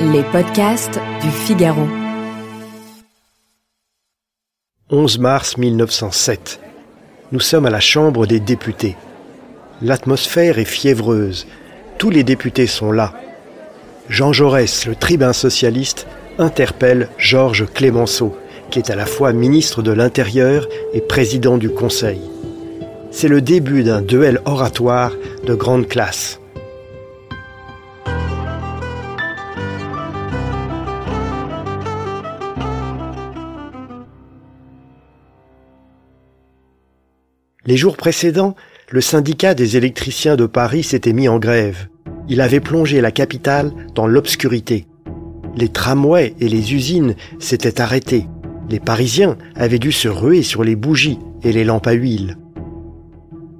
Les podcasts du Figaro. 11 mars 1907. Nous sommes à la Chambre des députés. L'atmosphère est fiévreuse. Tous les députés sont là. Jean Jaurès, le tribun socialiste, interpelle Georges Clemenceau, qui est à la fois ministre de l'Intérieur et président du Conseil. C'est le début d'un duel oratoire de grande classe. Les jours précédents, le syndicat des électriciens de Paris s'était mis en grève. Il avait plongé la capitale dans l'obscurité. Les tramways et les usines s'étaient arrêtés. Les Parisiens avaient dû se ruer sur les bougies et les lampes à huile.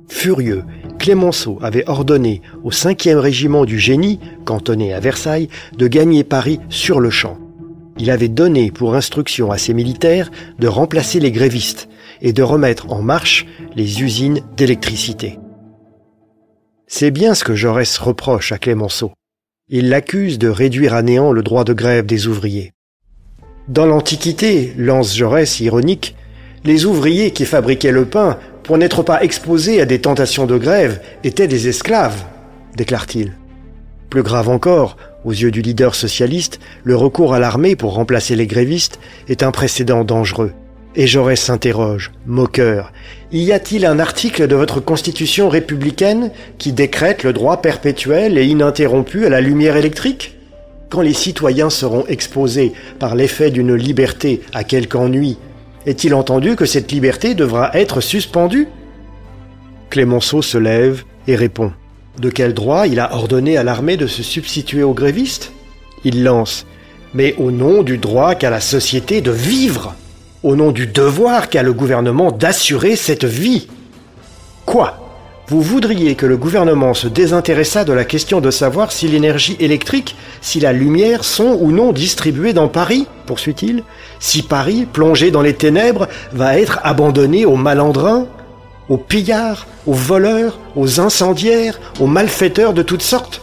Furieux, Clemenceau avait ordonné au 5e régiment du génie, cantonné à Versailles, de gagner Paris sur le champ. Il avait donné pour instruction à ses militaires de remplacer les grévistes et de remettre en marche les usines d'électricité. C'est bien ce que Jaurès reproche à Clemenceau. Il l'accuse de réduire à néant le droit de grève des ouvriers. Dans l'Antiquité, lance Jaurès ironique, les ouvriers qui fabriquaient le pain, pour n'être pas exposés à des tentations de grève, étaient des esclaves, déclare-t-il. Plus grave encore, aux yeux du leader socialiste, le recours à l'armée pour remplacer les grévistes est un précédent dangereux. Et Jaurès s'interroge, moqueur. Y a-t-il un article de votre constitution républicaine qui décrète le droit perpétuel et ininterrompu à la lumière électrique ? Quand les citoyens seront exposés par l'effet d'une liberté à quelque ennui, est-il entendu que cette liberté devra être suspendue ? Clemenceau se lève et répond. De quel droit il a ordonné à l'armée de se substituer aux grévistes ? Il lance. Mais au nom du droit qu'a la société de vivre ! Au nom du devoir qu'a le gouvernement d'assurer cette vie. Quoi ? Vous voudriez que le gouvernement se désintéressât de la question de savoir si l'énergie électrique, si la lumière sont ou non distribuées dans Paris, poursuit-il, si Paris, plongé dans les ténèbres, va être abandonné aux malandrins, aux pillards, aux voleurs, aux incendiaires, aux malfaiteurs de toutes sortes ?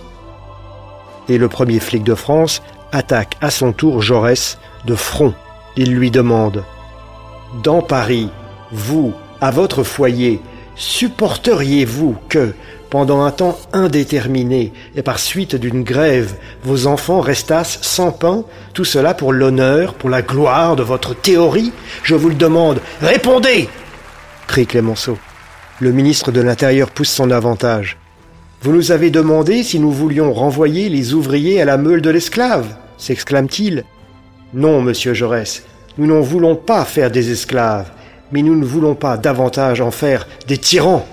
Et le premier flic de France attaque à son tour Jaurès de front. Il lui demande: dans Paris, vous, à votre foyer, supporteriez-vous que, pendant un temps indéterminé et par suite d'une grève, vos enfants restassent sans pain, tout cela pour l'honneur, pour la gloire de votre théorie ? Je vous le demande, répondez ! Crie Clemenceau. Le ministre de l'Intérieur pousse son avantage. Vous nous avez demandé si nous voulions renvoyer les ouvriers à la meule de l'esclave, s'exclame-t-il. Non, monsieur Jaurès. Nous n'en voulons pas faire des esclaves, mais nous ne voulons pas davantage en faire des tyrans.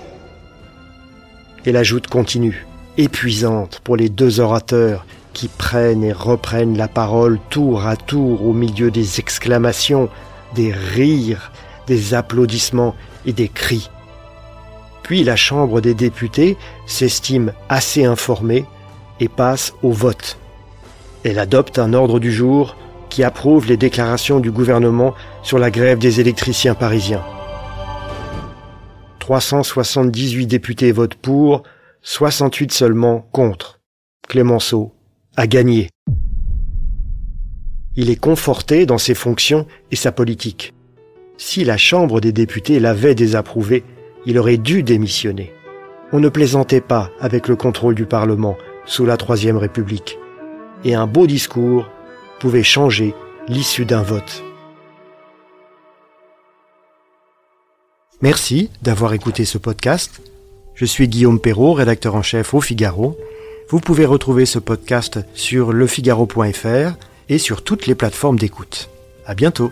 Et la joute continue, épuisante pour les deux orateurs qui prennent et reprennent la parole tour à tour au milieu des exclamations, des rires, des applaudissements et des cris. Puis la Chambre des députés s'estime assez informée et passe au vote. Elle adopte un ordre du jour qui approuve les déclarations du gouvernement sur la grève des électriciens parisiens. 378 députés votent pour, 68 seulement contre. Clemenceau a gagné. Il est conforté dans ses fonctions et sa politique. Si la Chambre des députés l'avait désapprouvé, il aurait dû démissionner. On ne plaisantait pas avec le contrôle du Parlement sous la Troisième République. Et un beau discours pouvait changer l'issue d'un vote. Merci d'avoir écouté ce podcast. Je suis Guillaume Perrault, rédacteur en chef au Figaro. Vous pouvez retrouver ce podcast sur lefigaro.fr et sur toutes les plateformes d'écoute. À bientôt.